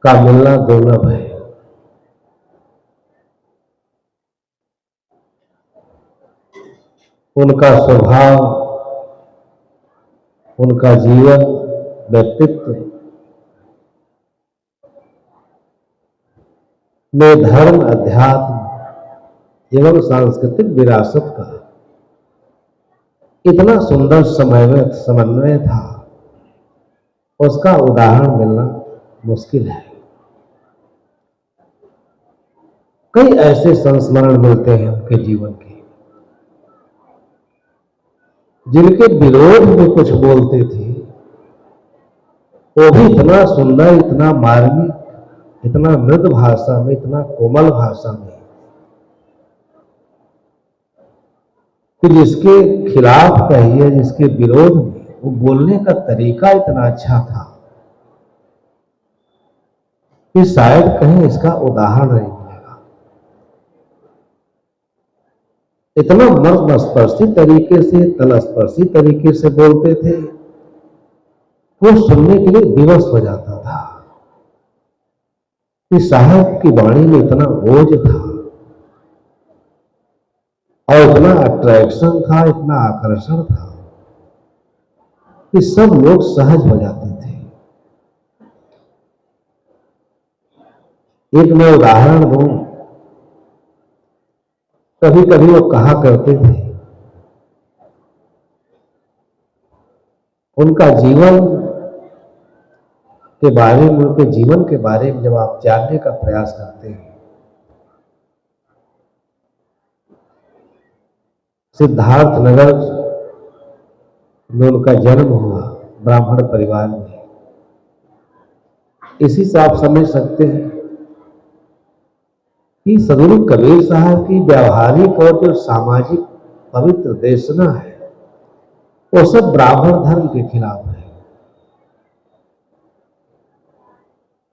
का मिलना दुर्लभ है। उनका स्वभाव, उनका जीवन, व्यक्तित्व में धर्म, अध्यात्म एवं सांस्कृतिक विरासत का इतना सुंदर समन्वय था, उसका उदाहरण मिलना मुश्किल है। कई ऐसे संस्मरण मिलते हैं उनके जीवन के, जिनके विरोध में कुछ बोलते थे, वो भी इतना सुंदर, इतना मार्मिक, इतना मृदु भाषा में, इतना कोमल भाषा में, कि जिसके खिलाफ कहिए, जिसके विरोध में, वो बोलने का तरीका इतना अच्छा था कि शायद कहीं इसका उदाहरण नहीं मिलेगा। इतना मर्मस्पर्शी तरीके से, तलस्पर्शी तरीके से बोलते थे, वो सुनने के लिए विवश हो जाता था कि साहब की वाणी में इतना ओज था और इतना अट्रैक्शन था, इतना आकर्षण था कि सब लोग सहज हो जाते थे। एक मैं उदाहरण दूं, कभी कभी वो कहा करते थे, उनका जीवन के बारे में, उनके जीवन के बारे में जब आप जानने का प्रयास करते हैं, सिद्धार्थ नगर में उनका जन्म हुआ, ब्राह्मण परिवार में। इसी से आप समझ सकते हैं कि सदगुरु कबीर साहब की व्यावहारिक और जो सामाजिक पवित्र देशना है, वो सब ब्राह्मण धर्म के खिलाफ है।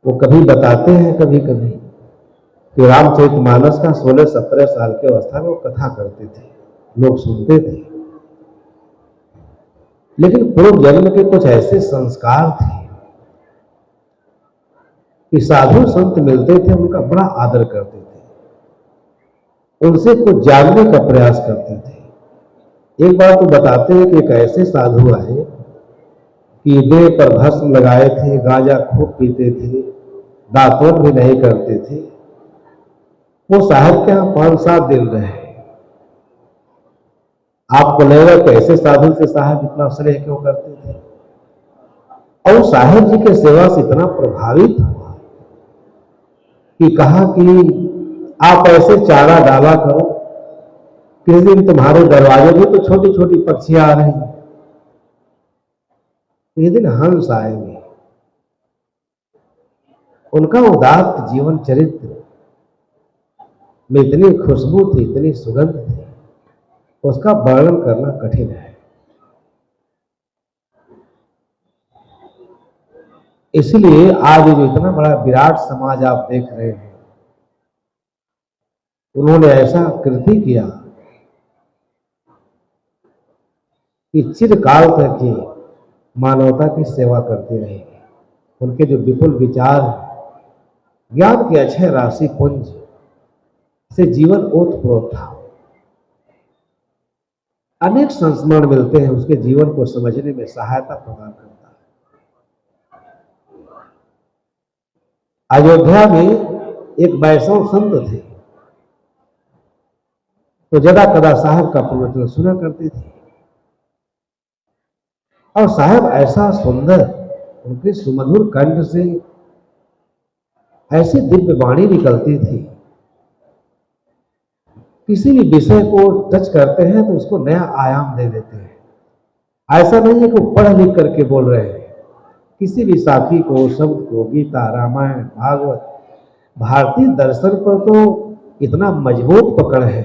वो कभी बताते हैं, कभी कभी, कि रामचरितमानस का 16-17 साल की अवस्था में वो कथा करते थे, लोग सुनते थे, लेकिन पूर्व जन्म के कुछ ऐसे संस्कार थे कि साधु संत मिलते थे, उनका बड़ा आदर करते थे, उनसे कुछ जानने का प्रयास करते थे। एक बार तो बताते हैं कि एक ऐसे साधु आए कि देह पर भस्म लगाए थे, गांजा खूब पीते थे, दातुन भी नहीं करते थे। वो साहब के यहां 5-7 दिन रहे। आपको लगेगा कैसे साधु से साहब इतना स्नेह क्यों करते थे? और साहेब जी के सेवा से इतना प्रभावित हुआ कि कहा कि आप ऐसे चारा डाला करो, किसी दिन तुम्हारे दरवाजे में तो छोटी छोटी पक्षियां आ रही, किसी दिन हंस आएंगे। उनका उदात्त जीवन चरित्र में इतनी खुशबू थी, इतनी सुगंध थी, उसका वर्णन करना कठिन है। इसलिए आज जो इतना बड़ा विराट समाज आप देख रहे हैं, उन्होंने ऐसा कृति किया कि चिरकाल तक ये मानवता की सेवा करते रहेंगे। उनके जो विपुल विचार, ज्ञान के अक्षय राशि पुंज से जीवन ओतप्रोत था। अनेक संस्मरण मिलते हैं, उसके जीवन को समझने में सहायता प्रदान करता है। अयोध्या में एक वैष्णव संत थे, तो जदा कदा साहब का प्रवचन सुना करते थे, और साहब ऐसा सुंदर, उनके सुमधुर कंठ से ऐसी दिव्य वाणी निकलती थी, किसी भी विषय को टच करते हैं तो उसको नया आयाम दे देते हैं। ऐसा नहीं है कि वो पढ़ लिख करके बोल रहे हैं, किसी भी साखी को, शब्द को, गीता, रामायण, भागवत, भारतीय दर्शन पर तो इतना मजबूत पकड़ है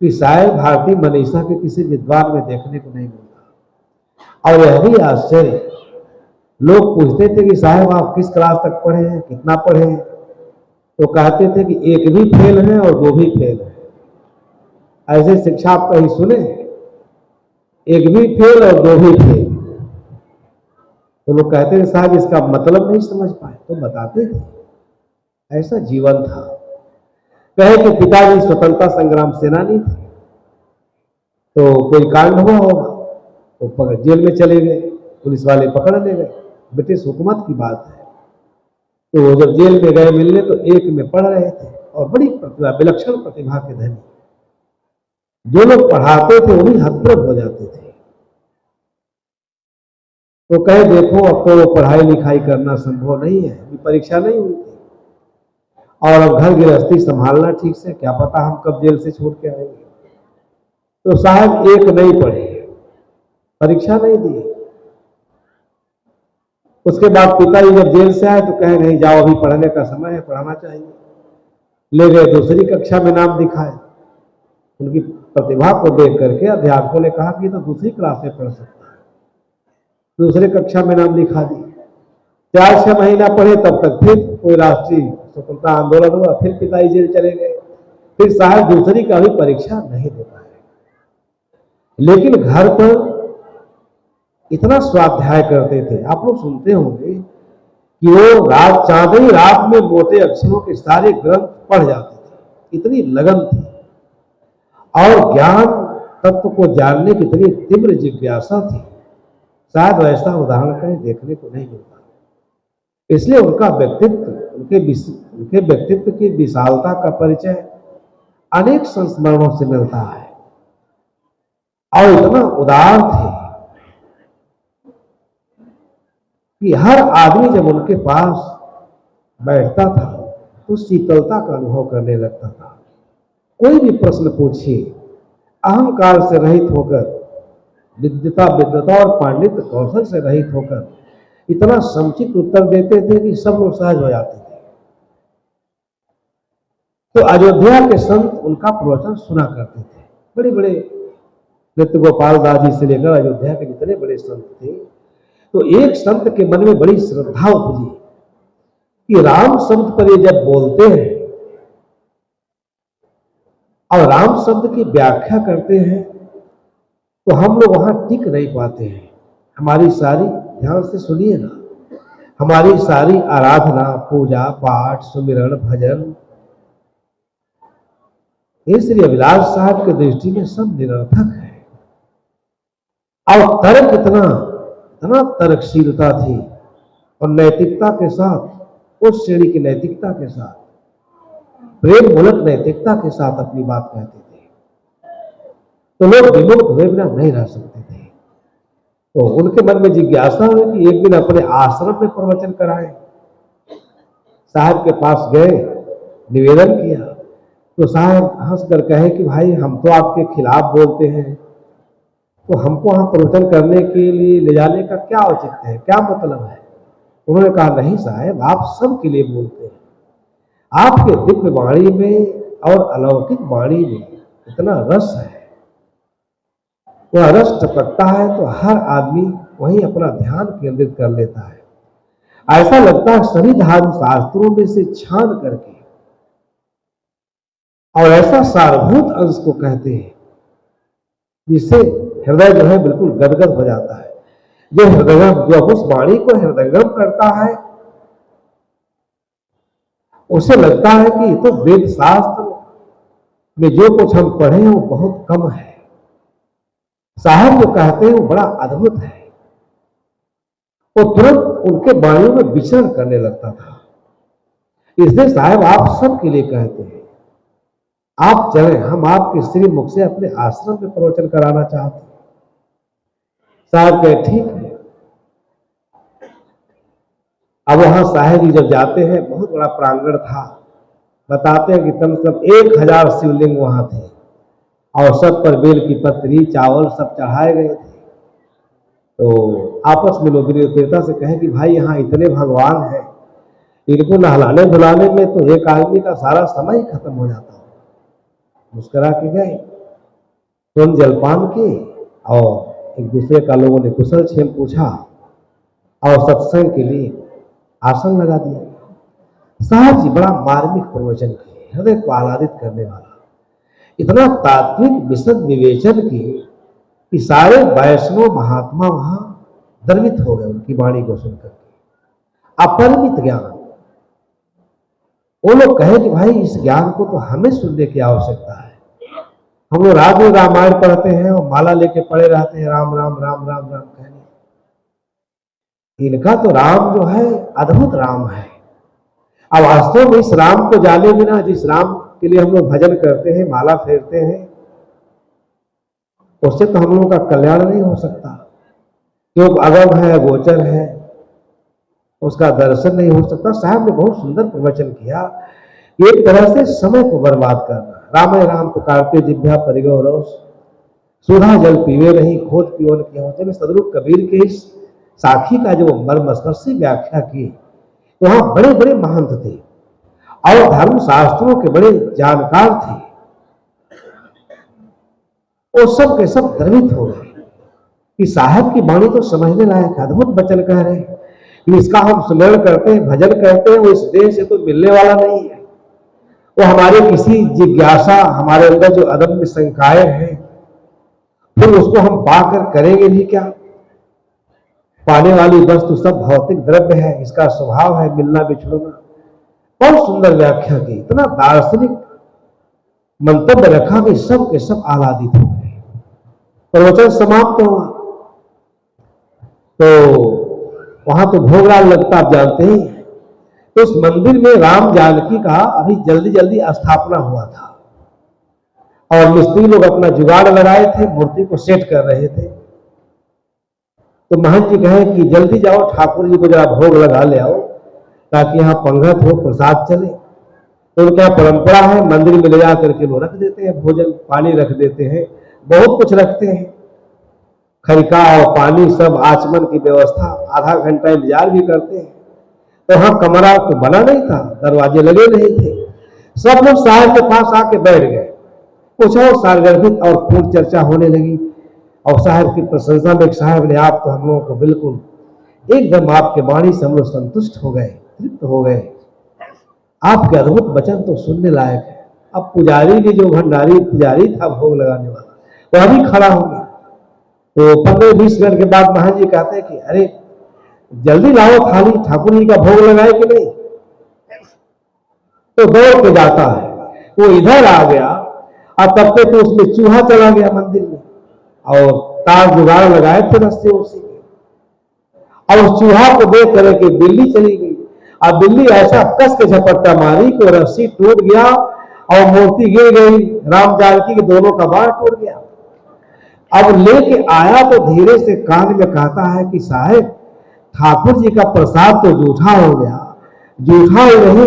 कि शायद भारतीय मनीषा के किसी विद्वान में देखने को नहीं मिलता। और यह भी आश्चर्य, लोग पूछते थे कि साहब आप किस क्लास तक पढ़े हैं, कितना पढ़े हैं, तो कहते थे कि एक भी फेल है और 2 भी फेल है। ऐसे शिक्षा आप कहीं सुने? एक भी फेल और 2 भी फेल। तो लोग कहते थे साहब इसका मतलब नहीं समझ पाए, तो बताते थे, ऐसा जीवन था। कहे कि पिताजी स्वतंत्रता संग्राम सेनानी थे, तो कोई कांड हुआ होगा तो जेल में चले गए, पुलिस वाले पकड़ ले गए, ब्रिटिश हुकूमत की बात है। तो वो जब जेल में गए मिलने तो एक में पढ़ रहे थे और बड़ी प्रतिभा, विलक्षण प्रतिभा के धनी, जो लोग पढ़ाते थे वो भी हतप्रभ हो जाते थे। तो कहे देखो अब तो पढ़ाई लिखाई करना संभव नहीं है, परीक्षा नहीं हुई थी, और अब घर गृहस्थी संभालना ठीक से, क्या पता हम कब जेल से छूट के आएंगे। तो साहब एक नहीं पढ़े, परीक्षा नहीं दी। उसके बाद पिताजी जब जेल से आए तो कहे नहीं जाओ अभी पढ़ने का समय है, पढ़ाना चाहिए। ले गए, दूसरी कक्षा में नाम दिखाए। उनकी प्रतिभा को देख करके अध्यापकों ने कहा कि ये तो दूसरी क्लास में पढ़ सकता है, दूसरे कक्षा में नाम लिखा दी। 4-6 महीना पढ़े, तब तक फिर कोई राष्ट्रीय स्वतंत्रता आंदोलन हुआ, फिर पिताजी जेल चले गए। फिर साहब दूसरी का भी परीक्षा नहीं दे पाए। लेकिन घर पर इतना स्वाध्याय करते थे, आप लोग सुनते होंगे कि वो रात, चांदनी रात में मोटे अक्षरों के सारे ग्रंथ पढ़ जाते थे, इतनी लगन थी। और ज्ञान तत्व को जानने की इतनी तीव्र जिज्ञासा थी, शायद वैसा उदाहरण कहीं देखने को नहीं मिलता। इसलिए उनका व्यक्तित्व, उनके व्यक्तित्व की विशालता का परिचय अनेक संस्मरणों से मिलता है। और इतना उदार थे कि हर आदमी जब उनके पास बैठता था तो शीतलता का अनुभव करने लगता था। कोई भी प्रश्न पूछिए, अहंकार से रहित होकर, विद्वता और पांडित्य कौशल से रहित होकर इतना समुचित उत्तर देते थे कि सब लोग सहज हो जाते थे। तो अयोध्या के संत उनका प्रवचन सुना करते थे। बड़े बड़े नृत्य गोपाल दास जी से लेकर अयोध्या के जितने बड़े संत थे, तो एक संत के मन में बड़ी श्रद्धा उपजी कि राम शब्द पर ये जब बोलते हैं और राम शब्द की व्याख्या करते हैं तो हम लोग वहां टिक नहीं पाते हैं। हमारी सारी, ध्यान से सुनिए ना, हमारी सारी आराधना, पूजा पाठ, सुमिरन, भजन, ये श्री अभिलाष साहब की दृष्टि में सब निरर्थक है। और तर्क इतना तर्कशीलता थी, और नैतिकता के साथ, उस श्रेणी की नैतिकता के साथ, प्रेम मूलक नैतिकता के साथ अपनी बात कहते थे, तो लोग विमुक्त हुए बिना नहीं रह सकते थे। तो उनके मन में जिज्ञासा हुई कि एक दिन अपने आश्रम में प्रवचन कराएं। साहब के पास गए, निवेदन किया, तो साहब हंसकर कहे कि भाई हम तो आपके खिलाफ बोलते हैं, तो हमको वहां प्रवचन करने के लिए ले जाने का क्या औचित्य है, क्या मतलब है। उन्होंने कहा नहीं साहब, आप सबके लिए बोलते हैं, आपके दिव्य वाणी में और अलौकिक वाणी में इतना रस है, वह रस टपकता है तो हर आदमी वहीं अपना ध्यान केंद्रित कर लेता है। ऐसा लगता है सभी धर्म शास्त्रों में से छान करके, और ऐसा सारभूत अंश को कहते हैं जिससे हृदय जो है बिल्कुल गदगद हो जाता है। जो हृदयगम, जो उस वाणी को हृदयगम करता है, उसे लगता है कि तो वेद शास्त्र में जो कुछ हम पढ़े हैं वो बहुत कम है, साहब जो कहते हैं वो बड़ा अद्भुत है। वो तुरंत उनके वाणियों में विचरण करने लगता था। इसलिए साहब आप सबके लिए कहते हैं, आप चलें, हम आपके श्री मुख से अपने आश्रम में प्रवचन कराना चाहते हैं। साहब कहे ठीक है। अब वहां साहेब जी जब जाते हैं, बहुत बड़ा प्रांगण था, बताते हैं कि कम से कम 1000 शिवलिंग वहां थे, और सब पर बेल की पत्री, चावल सब चढ़ाए गए थे। तो आपस में लोग विनम्रता से कहे कि भाई यहाँ इतने भगवान हैं, इनको नहलाने धुलाने में तो एक आदमी का सारा समय ही खत्म हो जाता है। मुस्कुरा के गए, तुरंत जलपान किए, और एक दूसरे का लोगों ने कुशल क्षेम पूछा, और सत्संग के लिए आसन लगा दिया। साहब जी बड़ा मार्मिक प्रवचन किए, हृदय को आह्लादित करने वाला, इतना तात्विक विशद विवेचन की कि सारे वैष्णव महात्मा वहां द्रवित हो गए उनकी वाणी को सुनकर। अपरिमित ज्ञान। वो लोग कहे कि भाई इस ज्ञान को तो हमें सुनने की आवश्यकता है। हम लोग रात में रामायण पढ़ते हैं और माला लेके पड़े रहते हैं, राम राम राम राम राम कहने। इनका तो राम जो है अद्भुत राम है। अब वास्तव में इस राम को जाने बिना, जिस राम के लिए हम लोग भजन करते हैं, माला फेरते हैं, उससे तो हम लोगों का कल्याण नहीं हो सकता। क्योंकि अगम है, गोचर है, उसका दर्शन नहीं हो सकता। साहब ने बहुत सुंदर प्रवचन किया। एक तरह से समय को बर्बाद करना। राम राम पुकारते जिभ्या परिगो रोष, सुधा जल पीवे नहीं खोज पियोन की होते में सदरूप कबीर के इस साखी का जो मर्मस्पर्शी व्याख्या की, वहां बड़े बड़े महंत थे और धर्म शास्त्रों के बड़े जानकार थे। वो सब के सब द्रवित हो गए कि साहब की वाणी तो समझने लायक है, अद्भुत वचन कह रहे हैं, इसका हम स्मरण करते हैं, भजन करते हैं, वो इस देह से तो मिलने वाला नहीं है। वो हमारे किसी जिज्ञासा, हमारे अंदर जो अदम्य शंकाएं हैं, फिर उसको हम पाकर करेंगे भी क्या? पाने वाली वस्तु सब भौतिक द्रव्य है, इसका स्वभाव है मिलना बिछड़ना। बहुत सुंदर व्याख्या की, इतना दार्शनिक मंतव्य रखा कि सब के सब आह्लादित हो गए। प्रवचन समाप्त हुआ तो वहां तो भोगराग लगता, आप जानते ही। तो उस मंदिर में राम जानकी का अभी जल्दी जल्दी स्थापना हुआ था और मिस्त्री लोग अपना जुगाड़ लगाए थे, मूर्ति को सेट कर रहे थे। तो महंत जी कहे कि जल्दी जाओ, ठाकुर जी को जरा भोग लगा ले आओ ताकि यहाँ पंगत हो, प्रसाद चले। तो क्या परंपरा है, मंदिर में ले जा करके वो रख देते हैं, भोजन पानी रख देते हैं, बहुत कुछ रखते हैं, खरिका और पानी सब, आचमन की व्यवस्था, आधा घंटा इंतजार भी करते हैं। तो हाँ, कमरा तो बना नहीं था, दरवाजे लगे नहीं थे। सब लोग साहब के पास आके बैठ गए, कुछ और सारगर्भित और खूब चर्चा होने लगी। और साहब की प्रशंसा में साहब ने, आप तो हम लोगों को बिल्कुल एकदम आपके वाणी से हम लोग संतुष्ट हो गए, तृप्त हो गए, आपके अद्भुत वचन तो सुनने लायक है। अब पुजारी भी, जो भंडारी पुजारी था भोग लगाने वाला, वो अभी खड़ा हो गया। तो 15-20 मिनट के बाद महाराज जी कहते हैं कि अरे जल्दी लाओ थाली, ठाकुर जी का भोग लगाए कि नहीं। तो दौड़ के जाता है, वो इधर आ गया और तब तक तो उसमें चूहा चला गया मंदिर में, और तार जुगाड़ लगाए थे रस्से उसी के। और उस चूहा को देख करके बिल्ली चली गई, और बिल्ली ऐसा कस के झपट्टा मारी कि रस्सी टूट गया और मूर्ति गिर गई। राम जानकी के दोनों का बाण टूट गया। अब लेके आया तो धीरे से कान में कहता है कि साहब, ठाकुर जी का प्रसाद तो जूठा हो गया। जूठा ही नहीं,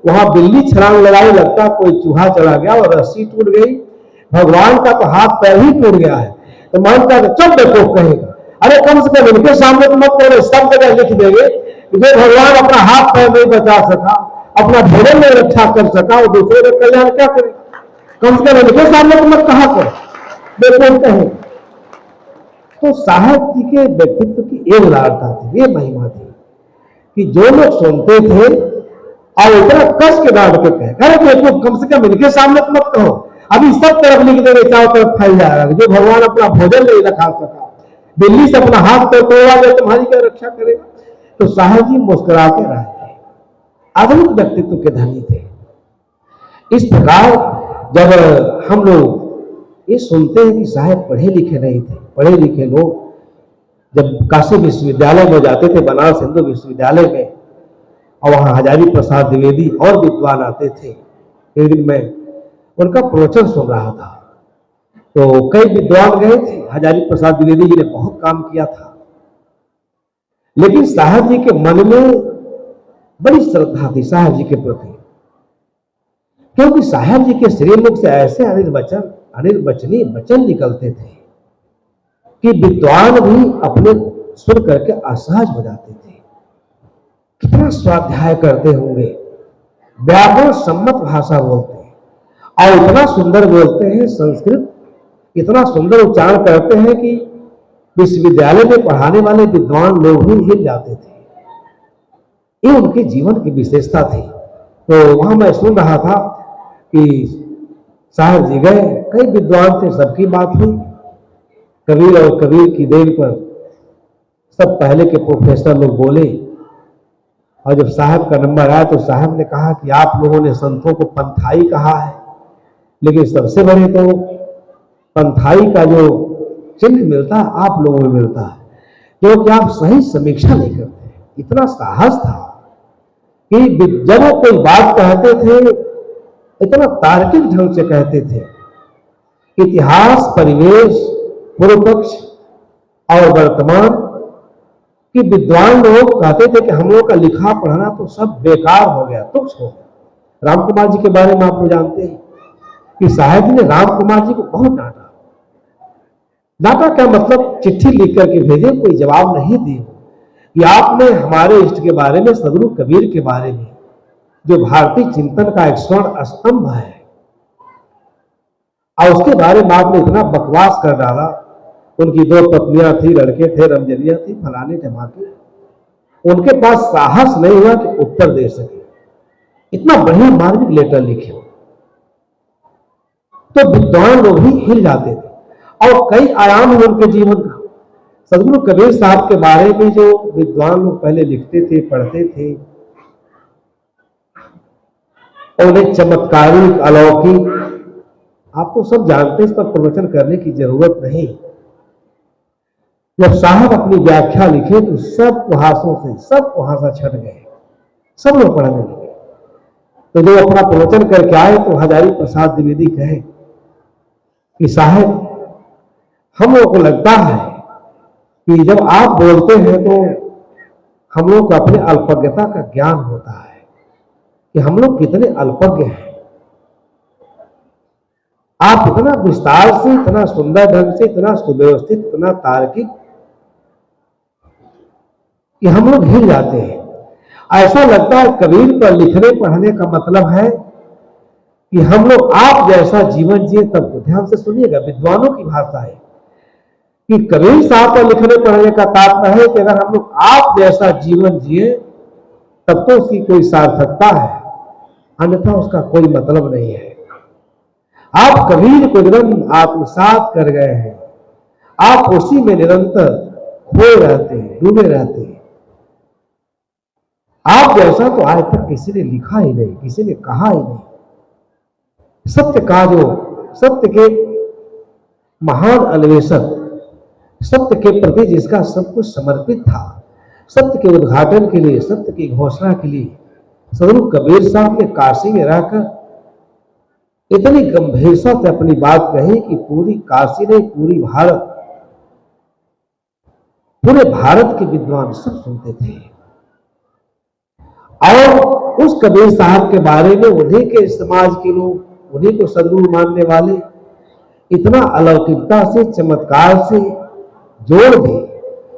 वहां बिल्ली छलांग लगाई, लगता कोई चूहा चला गया और रस्सी टूट गई। भगवान का तो हाथ पैर ही टूट गया है। तो मानता है चुप देखो कहेगा, अरे कम से कम इनके सामने तो मत करो, सब जगह लिख देंगे जो भगवान अपना हाथ पैर नहीं बचा सका, अपना भोजन नहीं रक्षा कर सका, वो दूसरे का कल्याण क्या करे? कम से कम इनके सामने तो मत कहा करो, देखो कहे। तो साहब जी के व्यक्तित्व की ये उदारता थी, ये महिमा थी कि जो लोग सुनते थे और इतना कस के डांट के कहे, देखो कम से कम इनके सामने तो मत कहो, अभी सब तरफ लिख देंगे, चारों तरफ फैल जाएगा जो भगवान अपना भोजन नहीं रखा सका, दिल्ली से अपना हाथ पैर तोड़ा गया, तुम्हारी क्या रक्षा करेगा? तो साहब जी मुस्कुराते रहते, अद्भुत व्यक्तित्व के धनी थे। इस प्रकार जब हम लोग ये सुनते हैं कि साहब पढ़े लिखे नहीं थे, पढ़े लिखे लोग जब काशी विश्वविद्यालय में जाते थे, बनारस हिंदू विश्वविद्यालय में, और वहां हजारी प्रसाद द्विवेदी और विद्वान आते थे। एक दिन मैं उनका प्रवचन सुन रहा था, तो कई विद्वान गए थे, हजारी प्रसाद द्विवेदी जी ने बहुत काम किया था, लेकिन साहब जी के मन में बड़ी श्रद्धा थी साहब जी के प्रति, क्योंकि साहब जी के श्रीमुख से ऐसे अनिर्वचनीय वचन निकलते थे कि विद्वान भी अपने सुन करके असहज हो जाते थे। कितना स्वाध्याय करते होंगे, व्याकरण सम्मत भाषा बोलते हैं और इतना सुंदर बोलते हैं, संस्कृत इतना सुंदर उच्चारण करते हैं कि विश्वविद्यालय में पढ़ाने वाले विद्वान लोग भी हिल जाते थे। ये उनके जीवन की विशेषता थी। तो वहां मैं सुन रहा था कि साहब जी गए, कई विद्वान थे, सबकी बात हुई, कबीर और कबीर की देन पर सब पहले के प्रोफेसर लोग बोले, और जब साहब का नंबर आया तो साहब ने कहा कि आप लोगों ने संतों को पंथाई कहा है, लेकिन सबसे बड़े तो पंथाई का जो चिन्ह मिलता है आप लोगों में मिलता है, क्योंकि आप सही समीक्षा नहीं करते। इतना साहस था कि जब वो कोई बात कहते थे इतना तार्किक ढंग से कहते थे। इतिहास, परिवेश, पूर्व पक्ष और वर्तमान कि विद्वान लोग कहते थे कि हम लोग का लिखा पढ़ना तो सब बेकार हो गया, तुच्छ हो गया। राम कुमार जी के बारे में आप लोग जानते हैं कि साहब जी ने राम कुमार जी को बहुत डांटा। डांटा क्या मतलब, चिट्ठी लिख करके भेजे, कोई जवाब नहीं दिए कि आपने हमारे इष्ट के बारे में, सदगुरु कबीर के बारे में, जो भारतीय चिंतन का एक स्वर्ण स्तंभ है, और उसके बारे में आपने इतना बकवास कर डाला। उनकी 2 पत्नियां थी, लड़के थे, रमजरिया थी, फलाने टमाके, उनके पास साहस नहीं हुआ कि उत्तर दे सके। इतना बढ़िया मार्मिक लेटर लिखे तो विद्वान लोग ही हिल जाते थे। और कई आयाम है उनके जीवन का। सदगुरु कबीर साहब के बारे में जो विद्वान लोग पहले लिखते थे, पढ़ते थे, और उन्हें चमत्कारिक, अलौकिक, आप तो सब जानते हैं, इस पर प्रवचन करने की जरूरत नहीं। जब साहब अपनी व्याख्या लिखे तो सब कुहासों से, सब कुहासा छट गए, सब लोग पढ़ने लगे। तो जो अपना प्रवचन करके आए तो हजारी प्रसाद द्विवेदी कहे कि साहब, हम लोग को लगता है कि जब आप बोलते हैं तो हम लोग को अपने अल्पज्ञता का ज्ञान होता है कि हम लोग कितने अल्पज्ञ हैं। आप इतना विस्तार से, इतना सुंदर ढंग से, इतना सुव्यवस्थित, इतना तार्किक कि हम लोग हिल जाते हैं। ऐसा लगता है कबीर पर लिखने पढ़ने का मतलब है कि हम लोग आप जैसा जीवन जिए। तब ध्यान से सुनिएगा, विद्वानों की भाषा है कि कबीर साहब पर लिखने पढ़ने का तात्पर्य है कि अगर हम लोग आप जैसा जीवन जिए तब तो उसकी कोई सार्थकता है, अन्यथा उसका कोई मतलब नहीं है। आप कबीर को एकदम आत्मसात कर गए हैं, आप उसी में निरंतर खोए रहते हैं, डूबे रहते हैं। आप जैसा तो आज तक किसी ने लिखा ही नहीं, किसी ने कहा ही नहीं। सत्य का जो, सत्य के महान अन्वेषक, सत्य के प्रति जिसका सब कुछ समर्पित था, सत्य के उद्घाटन के लिए, सत्य की घोषणा के लिए सदगुरु कबीर साहब ने काशी में रहकर इतनी गंभीरता से अपनी बात कही कि पूरी काशी ने, पूरी भारत, पूरे भारत के विद्वान सब सुनते थे। और उस कबीर साहब के बारे में उन्हीं के समाज के लोग, उन्हीं को सदगुरु मानने वाले इतना अलौकिकता से, चमत्कार से जोड़ दे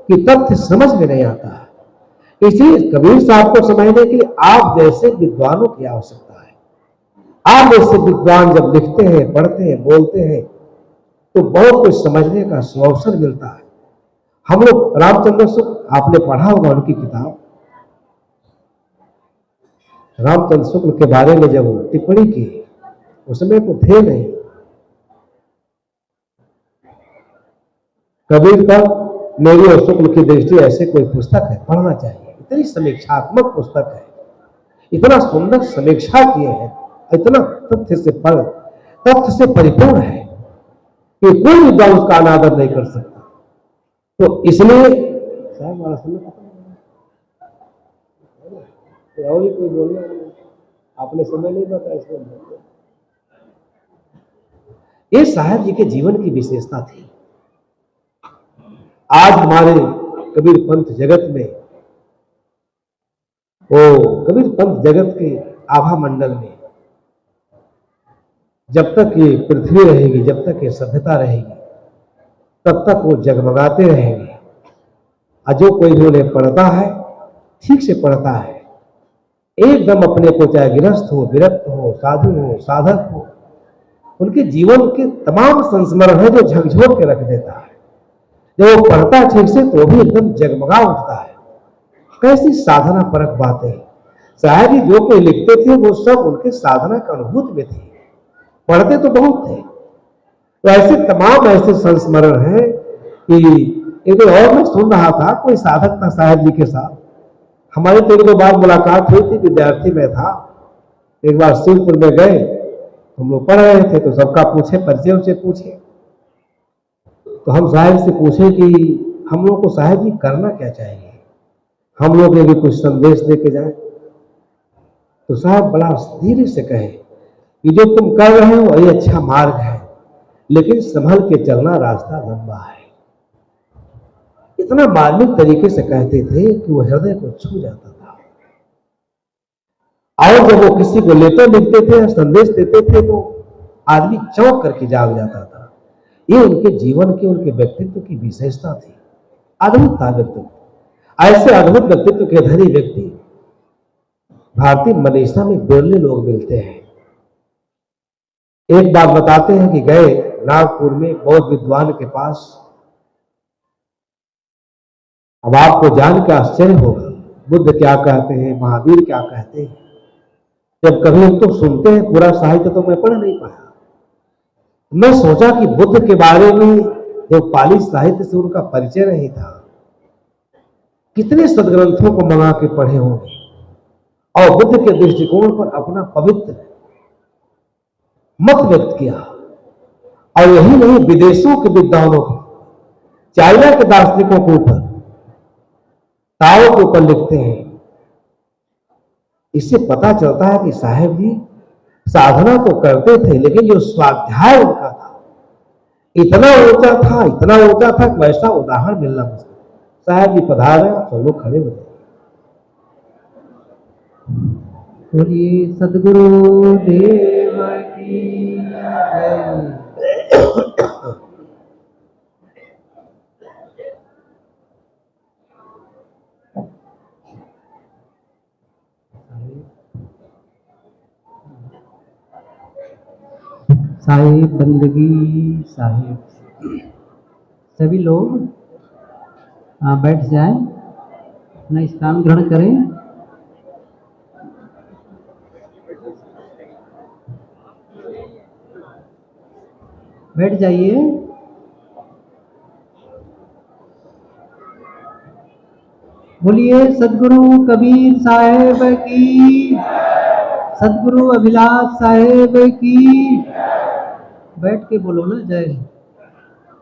कि तथ्य समझ में नहीं आता। इसी कबीर साहब को समझने के लिए आप जैसे विद्वानों की आवश्यकता है। आप जैसे विद्वान जब लिखते हैं, पढ़ते हैं, बोलते हैं तो बहुत कुछ समझने का अवसर मिलता है। हम लोग रामचंद्र शुक्ल, आपने पढ़ा होगा उनकी किताब, रामचंद्र शुक्ल के बारे में जब टिप्पणी की, उसमें तो थे नहीं। कबीर का मेरी और शुक्ल की दृष्टि ऐसे कोई पुस्तक है, पढ़ना चाहिए। इतनी समीक्षात्मक पुस्तक है, इतना सुंदर समीक्षा किए हैं, इतना तथ्य से तथ्य से परिपूर्ण है कि कोई विद्वान उसका अनादर नहीं कर सकता। तो इसलिए साहब वाला समय और ही कोई बोलना, आपने समय नहीं बताया इसमें। ये साहब जी के जीवन की विशेषता थी। आज हमारे कबीर पंथ जगत में, वो कबीर पंथ जगत के आभा मंडल में जब तक ये पृथ्वी रहेगी, जब तक ये सभ्यता रहेगी, तब तक वो जगमगाते रहेंगे। और जो कोई भी उन्हें पढ़ता है, ठीक से पढ़ता है, एकदम अपने को, चाहे गृहस्थ हो, विरक्त हो, साधु हो, साधक हो, उनके जीवन के तमाम संस्मरण है जो झकझोर के रख देता है। जब वो पढ़ता है ठीक से तो वो भी एकदम जगमगा उठता है। कैसी साधना परक बातें। शायद ही जो कोई लिखते थे वो सब उनके साधना का अनुभूत में थे, पढ़ते तो बहुत थे। तो ऐसे तमाम ऐसे संस्मरण हैं कि एक दिन और मैं सुन रहा था, कोई साधक था साहब जी के साथ, हमारी तो एक दो बार मुलाकात हुई थी, विद्यार्थी में था। एक बार शिवपुर में गए, हम लोग पढ़ रहे थे, तो सबका पूछे, परिचय उसे पूछे, तो हम साहब से पूछे कि हम लोग को साहब जी करना क्या चाहिए, हम लोग भी कुछ संदेश दे के जाए। तो साहब बड़ा धीरे से कहे कि जो तुम कर रहे हो वही अच्छा मार्ग है, लेकिन संभल के चलना, रास्ता लंबा है। इतना मार्मिक तरीके से कहते थे कि वो हृदय को छू जाता था। और जब वो किसी को लेटर लिखते थे या संदेश देते थे तो आदमी चौंक करके जाग जाता था। ये उनके जीवन की, उनके व्यक्तित्व की विशेषता थी। अद्भुत था व्यक्तित्व। ऐसे अद्भुत व्यक्तित्व के धनी व्यक्ति भारतीय मनीषा में बिरले लोग मिलते हैं। एक बात बताते हैं कि गए नागपुर में बौद्ध विद्वान के पास। अब आपको जान के आश्चर्य होगा, बुद्ध क्या कहते हैं, महावीर क्या कहते हैं। जब कभी हम तो सुनते हैं, पूरा साहित्य तो मैं पढ़ नहीं पाया। मैं सोचा कि बुद्ध के बारे में जो पाली साहित्य से उनका परिचय नहीं था, कितने सदग्रंथों को मंगा के पढ़े होंगे और बुद्ध के दृष्टिकोण पर अपना पवित्र मत व्यक्त किया। और यही नहीं, विदेशों के विद्वानों को, चाइना के दार्शनिकों के ऊपर, ताओ के ऊपर लिखते हैं। इससे पता चलता है कि साहेब जी साधना तो करते थे, लेकिन जो स्वाध्याय उनका था इतना ऊंचा था, इतना ऊंचा था कि वैसा उदाहरण मिलना मुश्किल। साहेब जी पधारे, सब लोग खड़े हो गए। बोलिए सदगुरु देव की जय। साहिब बंदगी साहिब, सभी लोग बैठ जाएं, अपना स्थान ग्रहण करें। बैठ जाइए। बोलिए सदगुरु कबीर साहेब की, सदगुरु अभिलाष साहेब की। बैठ के बोलो ना जय।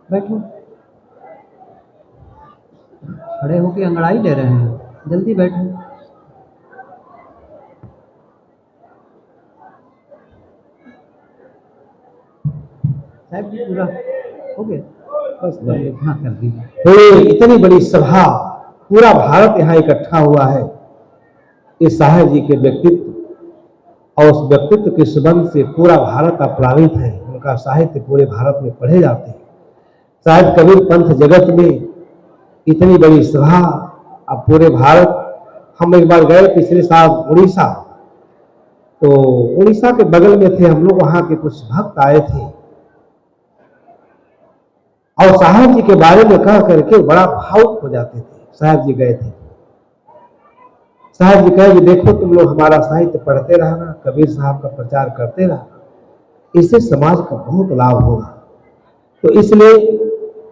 बैठो, खड़े होके अंगड़ाई ले रहे हैं, जल्दी बैठो। साहब जी पूरा हो गया, बस हाँ कर दीजिए। इतनी बड़ी सभा, पूरा भारत यहाँ इकट्ठा हुआ है इस साहेब जी के व्यक्तित्व और उस व्यक्तित्व के संबंध से पूरा भारत अप्लावित है। उनका साहित्य पूरे भारत में पढ़े जाते हैं। शायद कबीर पंथ जगत में इतनी बड़ी सभा, अब पूरे भारत। हम एक बार गए पिछले साल उड़ीसा, तो उड़ीसा के बगल में थे हम लोग, वहां के कुछ भक्त आए थे और साहब जी के बारे में कह करके बड़ा भावुक हो जाते थे। साहब जी गए थे, साहब जी कहे कि देखो तुम लोग हमारा साहित्य पढ़ते रहना, कबीर साहब का प्रचार करते रहना, इससे समाज का बहुत लाभ होगा। तो इसलिए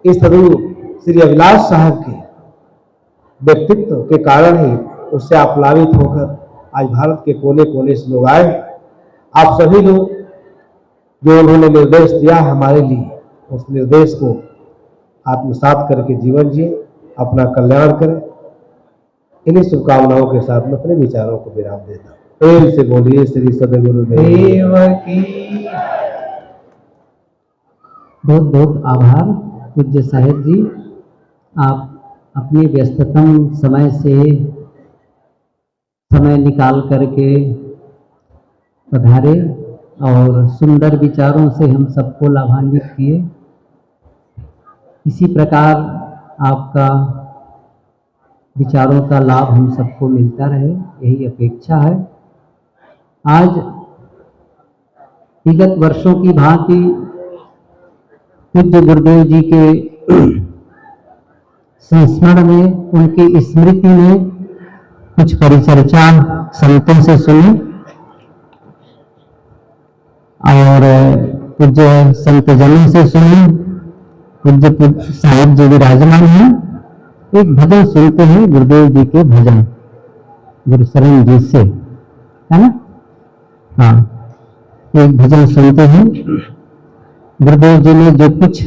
इस सदगुरु श्री अभिलाष साहब के व्यक्तित्व के कारण ही उससे आप्लावित होकर आज भारत के कोने कोने से लोग आए। आप सभी लोग जो उन्होंने निर्देश दिया हमारे लिए, उस निर्देश को आत्मसात करके जीवन जिए, अपना कल्याण करें। इन्हीं शुभकामनाओं के साथ में अपने विचारों को विराम देता हूं। प्रेम से बोलिए श्री सदगुरु देव की। बहुत बहुत आभार पूज्य साहेब जी, आप अपने व्यस्ततम समय से समय निकाल करके पधारे और सुंदर विचारों से हम सबको लाभान्वित किए। इसी प्रकार आपका विचारों का लाभ हम सबको मिलता रहे, यही अपेक्षा है। आज विगत वर्षों की भांति पूज्य गुरुदेव जी के संस्मरण में, उनकी स्मृति में कुछ परिचर्चा संतों से सुनी और पूज्य संतजनों से सुनी। पूज्य साहिब जी विराजमान हैं। एक भजन सुनते हैं गुरुदेव जी के भजन, गुरु शरण जी से, है ना। हाँ, एक भजन सुनते हैं। गुरुदेव जी ने जो कुछ